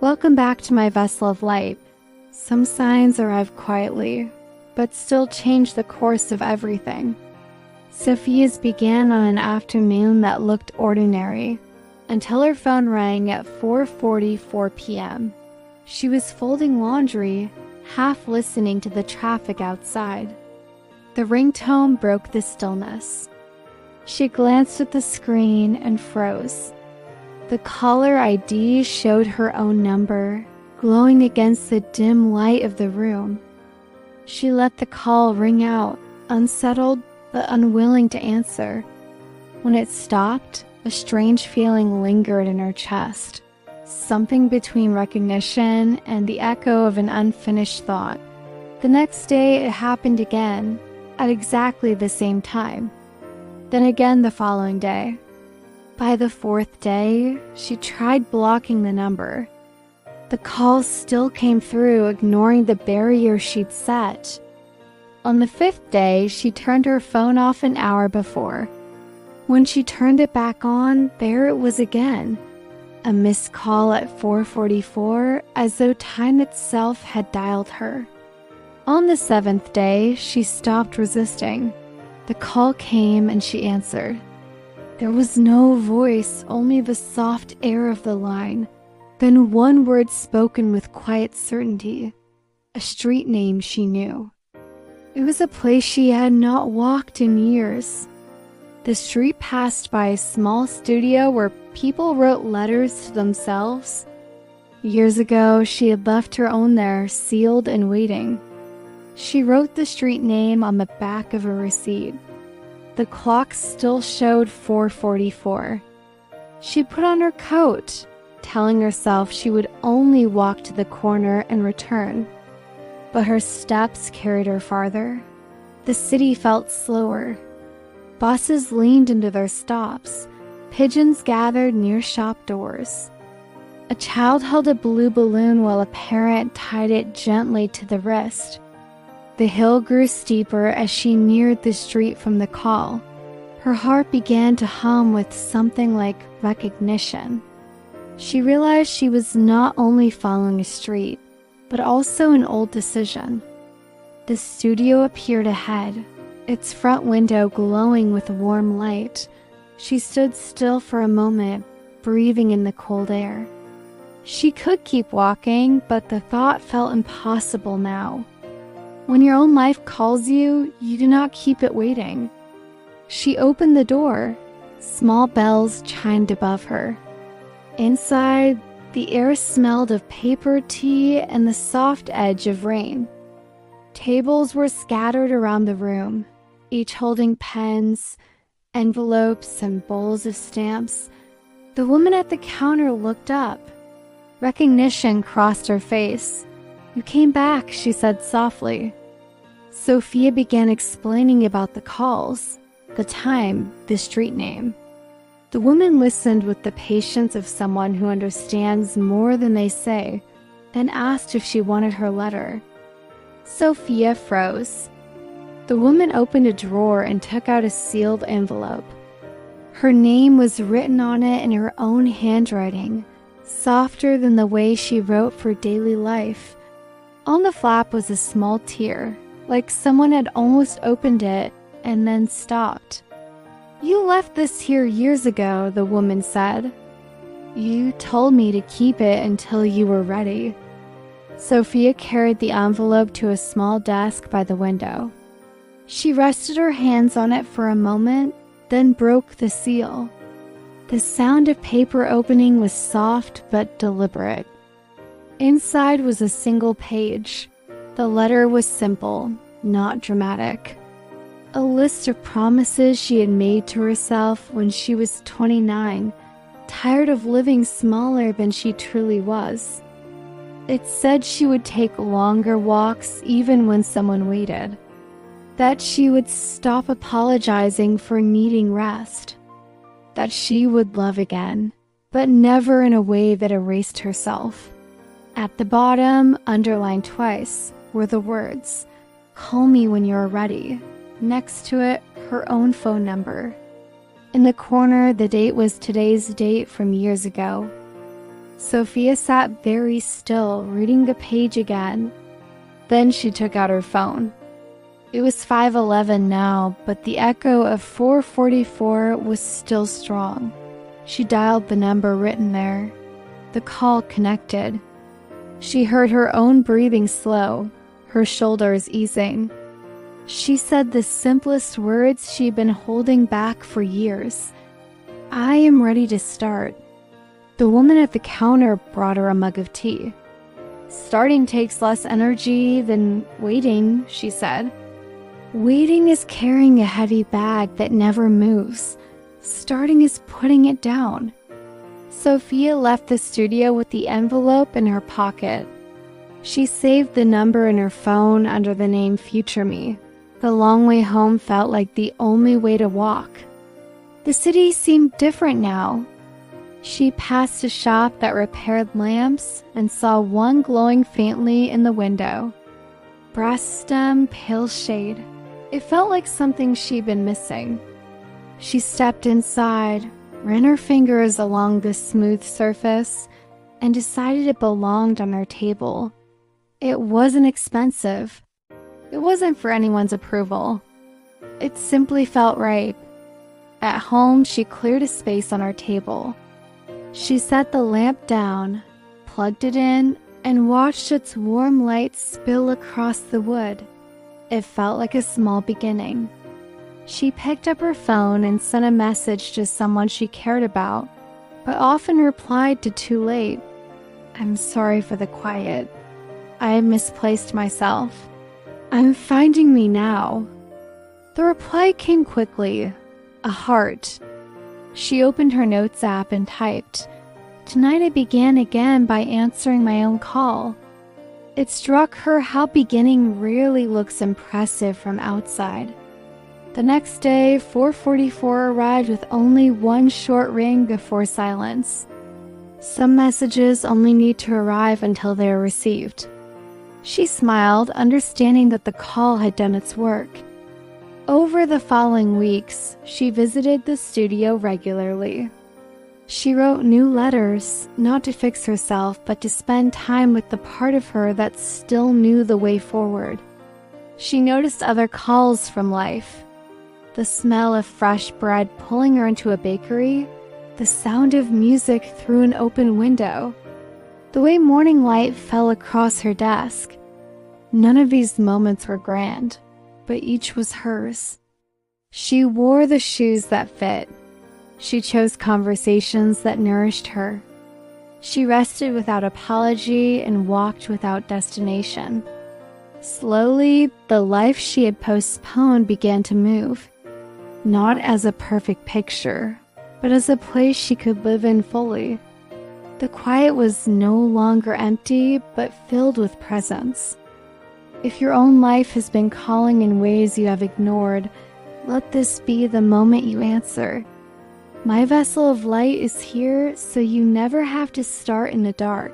Welcome back to my vessel of light. Some signs arrive quietly, but still change the course of everything. Sophia's began on an afternoon that looked ordinary, until her phone rang at 4:44 p.m. She was folding laundry, half listening to the traffic outside. The ringtone broke the stillness. She glanced at the screen and froze. The caller ID showed her own number, glowing against the dim light of the room. She let the call ring out, unsettled but unwilling to answer. When it stopped, a strange feeling lingered in her chest, something between recognition and the echo of an unfinished thought. The next day it happened again, at exactly the same time. Then again the following day. By the fourth day, she tried blocking the number. The calls still came through, ignoring the barrier she'd set. On the fifth day, she turned her phone off an hour before. When she turned it back on, there it was again. A missed call at 4:44, as though time itself had dialed her. On the seventh day, she stopped resisting. The call came and she answered. There was no voice, only the soft air of the line. Then one word spoken with quiet certainty. A street name she knew. It was a place she had not walked in years. The street passed by a small studio where people wrote letters to themselves. Years ago, she had left her own there, sealed and waiting. She wrote the street name on the back of a receipt. The clock still showed 4:44. She put on her coat, telling herself she would only walk to the corner and return. But her steps carried her farther. The city felt slower. Buses leaned into their stops. Pigeons gathered near shop doors. A child held a blue balloon while a parent tied it gently to the wrist. The hill grew steeper as she neared the street from the call. Her heart began to hum with something like recognition. She realized she was not only following a street, but also an old decision. The studio appeared ahead, its front window glowing with warm light. She stood still for a moment, breathing in the cold air. She could keep walking, but the thought felt impossible now. When your own life calls you, you do not keep it waiting. She opened the door. Small bells chimed above her. Inside, the air smelled of paper, tea, and the soft edge of rain. Tables were scattered around the room, each holding pens, envelopes, and bowls of stamps. The woman at the counter looked up. Recognition crossed her face. "You came back," she said softly. Sophia began explaining about the calls, the time, the street name. The woman listened with the patience of someone who understands more than they say, then asked if she wanted her letter. Sophia froze. The woman opened a drawer and took out a sealed envelope. Her name was written on it in her own handwriting, softer than the way she wrote for daily life. On the flap was a small tear, like someone had almost opened it and then stopped. "You left this here years ago," the woman said. "You told me to keep it until you were ready." Sophia carried the envelope to a small desk by the window. She rested her hands on it for a moment, then broke the seal. The sound of paper opening was soft but deliberate. Inside was a single page. The letter was simple, not dramatic. A list of promises she had made to herself when she was 29, tired of living smaller than she truly was. It said she would take longer walks even when someone waited, that she would stop apologizing for needing rest, that she would love again, but never in a way that erased herself. At the bottom, underlined twice, were the words, "Call me when you're ready." Next to it, her own phone number. In the corner, the date was today's date from years ago. Sophia sat very still, reading the page again. Then she took out her phone. It was 5:11 now, but the echo of 4:44 was still strong. She dialed the number written there. The call connected. She heard her own breathing slow, her shoulders easing. She said the simplest words she'd been holding back for years. "I am ready to start." The woman at the counter brought her a mug of tea. "Starting takes less energy than waiting," she said. "Waiting is carrying a heavy bag that never moves. Starting is putting it down." Sophia left the studio with the envelope in her pocket. She saved the number in her phone under the name Future Me. The long way home felt like the only way to walk. The city seemed different now. She passed a shop that repaired lamps and saw one glowing faintly in the window. Brass stem, pale shade. It felt like something she'd been missing. She stepped inside, ran her fingers along the smooth surface, and decided it belonged on her table. It wasn't expensive. It wasn't for anyone's approval. It simply felt right. At home, she cleared a space on her table. She set the lamp down, plugged it in, and watched its warm light spill across the wood. It felt like a small beginning. She picked up her phone and sent a message to someone she cared about, but often replied to too late. "I'm sorry for the quiet. I misplaced myself. I'm finding me now." The reply came quickly, a heart. She opened her notes app and typed, "Tonight I began again by answering my own call." It struck her how beginning rarely looks impressive from outside. The next day, 4:44 arrived with only one short ring before silence. Some messages only need to arrive until they are received. She smiled, understanding that the call had done its work. Over the following weeks, she visited the studio regularly. She wrote new letters, not to fix herself, but to spend time with the part of her that still knew the way forward. She noticed other calls from life. The smell of fresh bread pulling her into a bakery, the sound of music through an open window, the way morning light fell across her desk. None of these moments were grand, but each was hers. She wore the shoes that fit. She chose conversations that nourished her. She rested without apology and walked without destination. Slowly, the life she had postponed began to move, not as a perfect picture, but as a place she could live in fully. The quiet was no longer empty, but filled with presence. If your own life has been calling in ways you have ignored, let this be the moment you answer. My vessel of light is here, so you never have to start in the dark.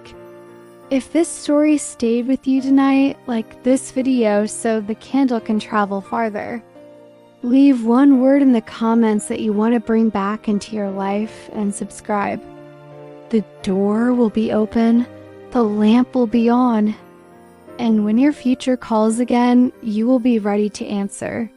If this story stayed with you tonight, like this video so the candle can travel farther, leave one word in the comments that you want to bring back into your life and subscribe. The door will be open, the lamp will be on, and when your future calls again, you will be ready to answer.